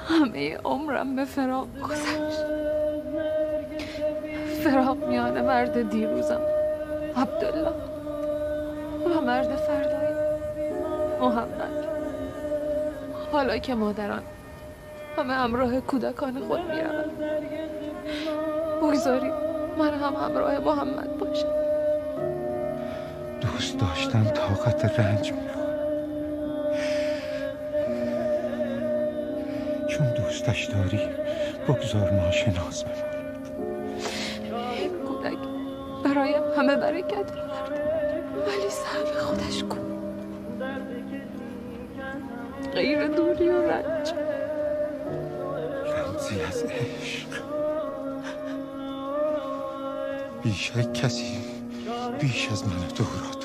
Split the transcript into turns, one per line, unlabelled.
همه عمرم به فراق گذشت. فراق میان مرد دیروزم عبدالله و مرد فردای محمد. حالا که مادران همه همراه کودکان خود میروند، بگذارید من هم همراه محمد باشم.
دوست داشتن طاقت رنج میخواد. چون دوستش داری بگذار ناشناس بمان.
این کودک برایم همه برکت آورد، ولی صعب خودش کن غیر دوری و رنج.
رمزی از عشق بیش از کسی، بیش از من و تو را